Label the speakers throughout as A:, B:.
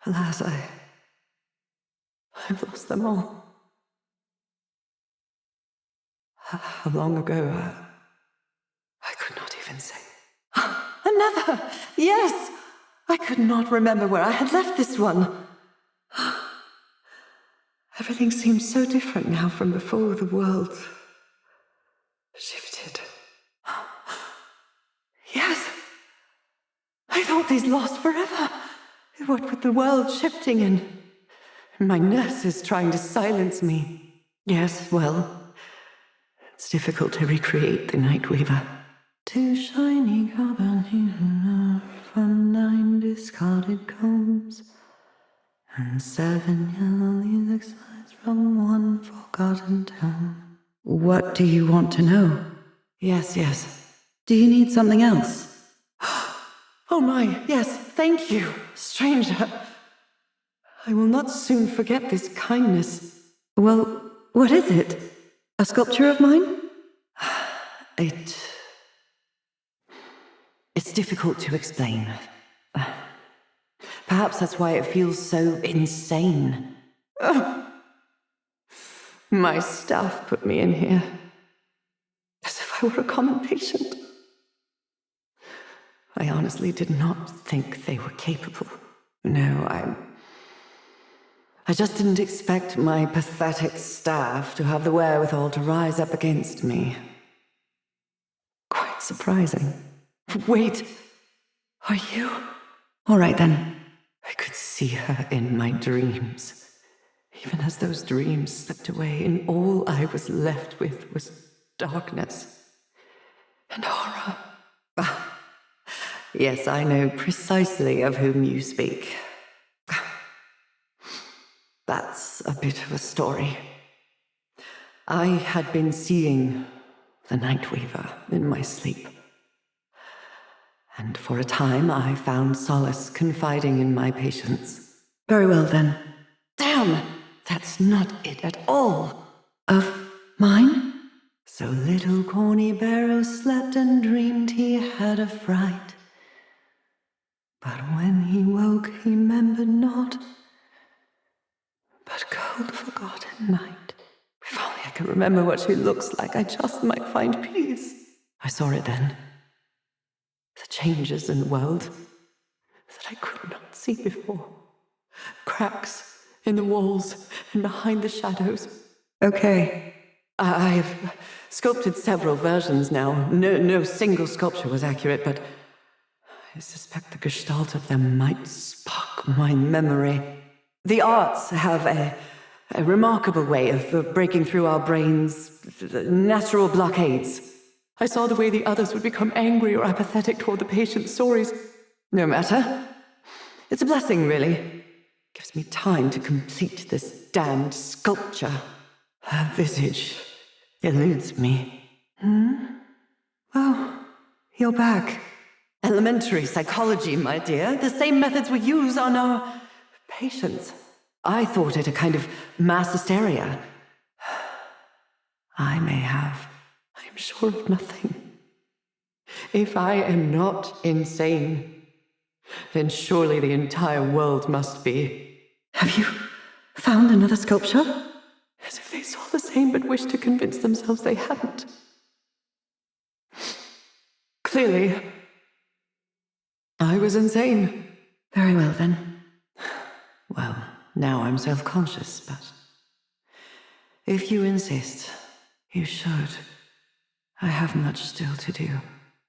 A: Alas, I've lost them all. How long ago? I could not even say. Another! Yes! I could not remember where I had left this one. Everything seems so different now from before the world shifted. Yes! I thought these lost forever. What with the world shifting and my nurses trying to silence me. Yes, well, it's difficult to recreate the Nightweaver. 2 shiny carbon from 9 discarded combs, and 7 yellow leaves excised from 1 forgotten tome. What do you want to know? Yes. Do you need something else? Oh my, yes, thank you, stranger. I will not soon forget this kindness. Well, what is it? A sculpture of mine? It's difficult to explain. Perhaps that's why it feels so insane. My staff put me in here, as if I were a common patient. I honestly did not think they were capable. No, I just didn't expect my pathetic staff to have the wherewithal to rise up against me. Quite surprising. Wait, are you? All right then. I could see her in my dreams. Even as those dreams slipped away, and all I was left with was darkness and horror. Yes, I know precisely of whom you speak. That's a bit of a story. I had been seeing the Nightweaver in my sleep. And for a time, I found solace confiding in my patients. Very well, then. Damn! That's not it at all. Of mine? So little corny Barrow slept and dreamed he had a fright. But when he woke, he remembered not, but cold forgotten night. If only I could remember what she looks like, I just might find peace. I saw it then. The changes in the world that I could not see before. Cracks in the walls and behind the shadows. Okay. I've sculpted several versions now. No single sculpture was accurate, but I suspect the gestalt of them might spark my memory. The arts have a remarkable way of breaking through our brains' natural blockades. I saw the way the others would become angry or apathetic toward the patient's stories. No matter. It's a blessing, really. Gives me time to complete this damned sculpture. Her visage eludes me. Oh, you're back. Elementary psychology, my dear. The same methods we use on our patients. I thought it a kind of mass hysteria. I may have. I am sure of nothing. If I am not insane, then surely the entire world must be. Have you found another sculpture? As if they saw the same but wished to convince themselves they hadn't. Clearly, I was insane. Very well, then. Well, now I'm self-conscious, but if you insist, you should. I have much still to do.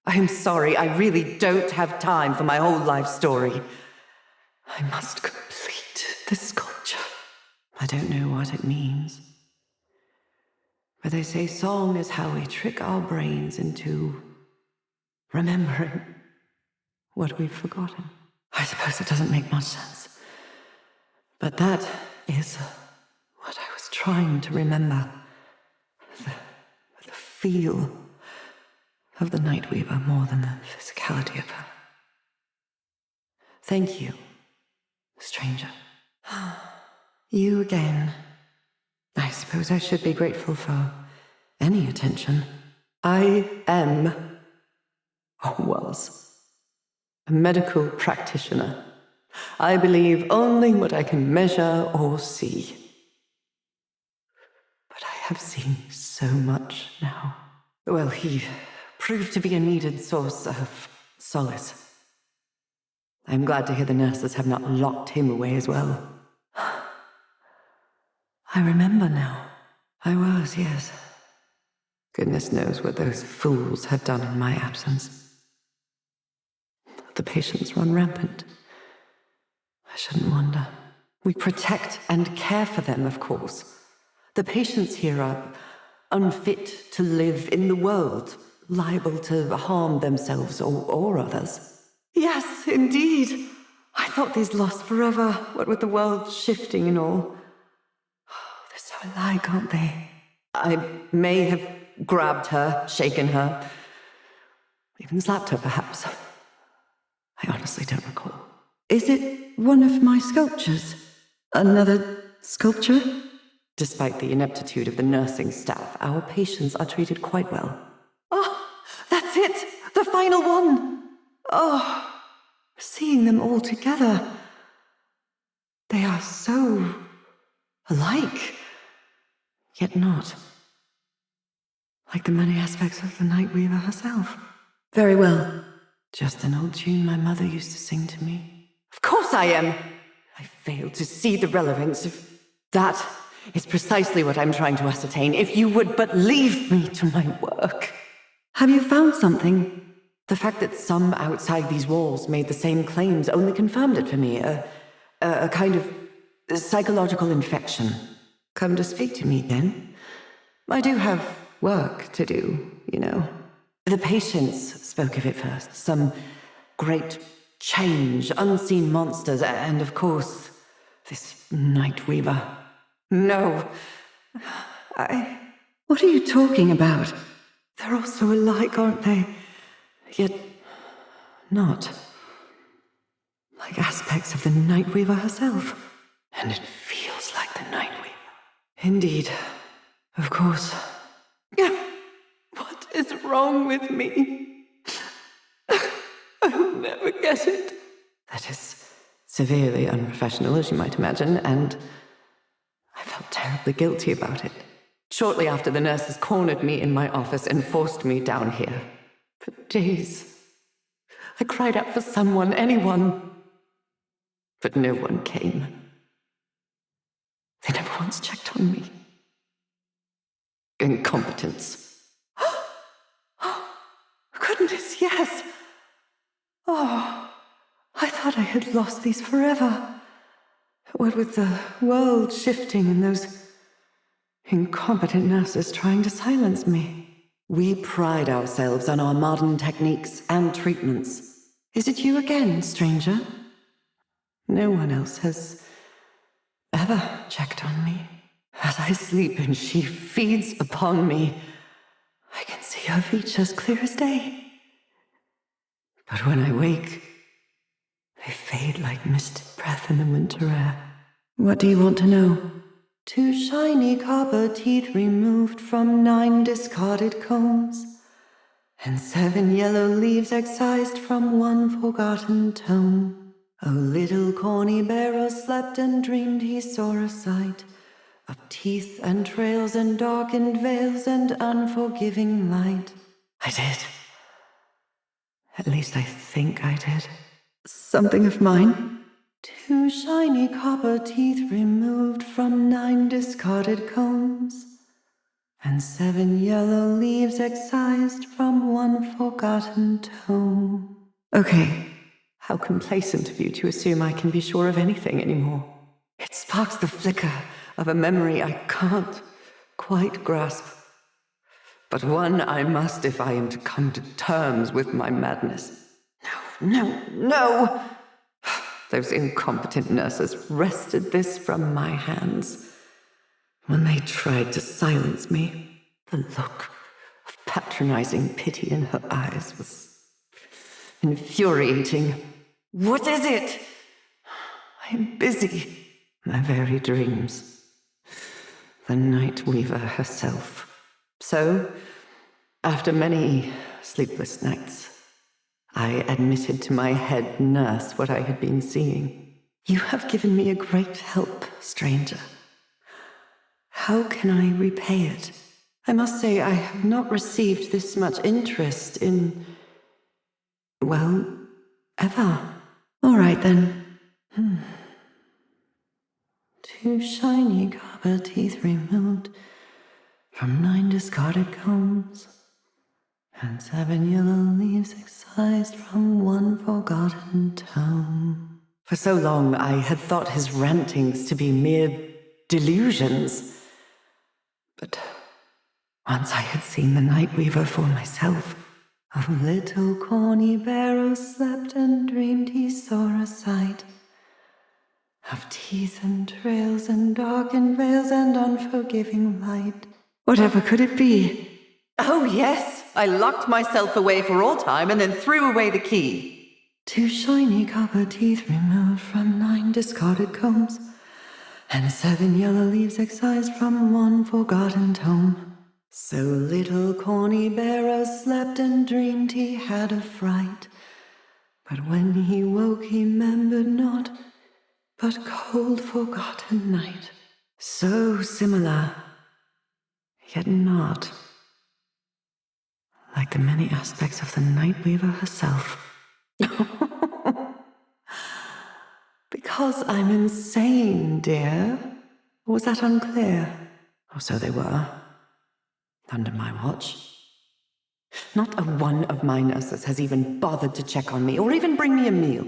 A: I'm sorry, I really don't have time for my whole life story. I must complete this sculpture. I don't know what it means, but they say song is how we trick our brains into remembering what we've forgotten. I suppose it doesn't make much sense, but that is what I was trying to remember. The feel of the Nightweaver more than the physicality of her. Thank you, stranger. You again. I suppose I should be grateful for any attention. I am, or was, a medical practitioner. I believe only what I can measure or see. But I have seen so much now. Well, he proved to be a needed source of solace. I'm glad to hear the nurses have not locked him away as well. I remember now. I was, yes. Goodness knows what those fools had done in my absence. The patients run rampant. I shouldn't wonder. We protect and care for them, of course. The patients here are unfit to live in the world, liable to harm themselves or others. Yes, indeed. I thought these lost forever, what with the world shifting and all. They're so alike, aren't they? I may have grabbed her, shaken her, even slapped her, perhaps. I honestly don't recall. Is it one of my sculptures? Another sculpture? Despite the ineptitude of the nursing staff, our patients are treated quite well. Oh, that's it! The final one! Oh, seeing them all together. They are so alike, yet not. Like the many aspects of the Night Weaver herself. Very well. Just an old tune my mother used to sing to me. Of course I am! I failed to see the relevance of that. Is precisely what I'm trying to ascertain. If you would but leave me to my work. Have you found something? The fact that some outside these walls made the same claims only confirmed it for me. A kind of psychological infection. Come to speak to me, then. I do have work to do, you know. The patients spoke of it first. Some great change, unseen monsters, and of course, this Night Weaver. No. What are you talking about? They're all so alike, aren't they? Yet not. Like aspects of the Night Weaver herself. And it feels like the Night Weaver. Indeed. Of course. What is wrong with me? I'll never get it. That is severely unprofessional, as you might imagine, and I felt terribly guilty about it. Shortly after, the nurses cornered me in my office and forced me down here. For days, I cried out for someone, anyone. But no one came. They never once checked on me. Incompetence. Goodness, yes. Oh, I thought I had lost these forever. What with the world shifting and those incompetent nurses trying to silence me. We pride ourselves on our modern techniques and treatments. Is it you again, stranger? No one else has ever checked on me. As I sleep and she feeds upon me, I can see her features clear as day. But when I wake, they fade like misted breath in the winter air. What do you want to know? 2 shiny copper teeth removed from 9 discarded combs, and 7 yellow leaves excised from 1 forgotten tome. Oh, little corny barrow slept and dreamed he saw a sight of teeth and trails and darkened veils and unforgiving light. I did. At least I think I did. Something of mine? 2 shiny copper teeth removed from 9 discarded combs, and 7 yellow leaves excised from 1 forgotten tome. Okay, how complacent of you to assume I can be sure of anything anymore. It sparks the flicker of a memory I can't quite grasp. But one I must if I am to come to terms with my madness. No! Those incompetent nurses wrested this from my hands. When they tried to silence me, the look of patronizing pity in her eyes was infuriating. What is it? I am busy. My very dreams. The Night Weaver herself. So, after many sleepless nights, I admitted to my head nurse what I had been seeing. You have given me a great help, stranger. How can I repay it? I must say I have not received this much interest in... well, ever. All right, then. 2 shiny copper teeth removed from 9 discarded combs, and 7 yellow leaves excised from 1 forgotten tome. For so long I had thought his rantings to be mere delusions. But once I had seen the Night Weaver for myself, a little corny barrow slept and dreamed he saw a sight of teeth and trails and darkened veils and unforgiving light. Whatever could it be? Oh, yes! I locked myself away for all time and then threw away the key. 2 shiny copper teeth removed from 9 discarded combs, and 7 yellow leaves excised from 1 forgotten tome. So little corny barrow slept and dreamed he had a fright, but when he woke he remembered not but cold forgotten night. So similar, yet not. Like the many aspects of the Night Weaver herself. Because I'm insane, dear. Was that unclear? Oh, so they were. Under my watch. Not a one of my nurses has even bothered to check on me or even bring me a meal.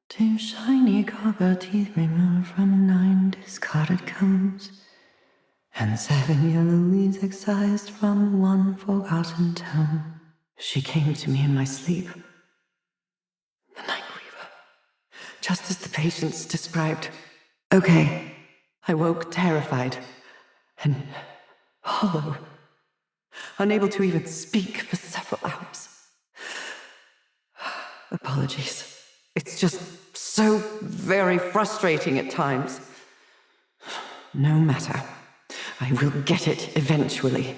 A: 2 shiny copper teeth removed from 9 discarded combs, and 7 yellow leaves excised from 1 forgotten tome. She came to me in my sleep. The Night Weaver. Just as the patients described. Okay. I woke terrified and hollow, unable to even speak for several hours. Apologies. It's just so very frustrating at times. No matter. I will get it eventually.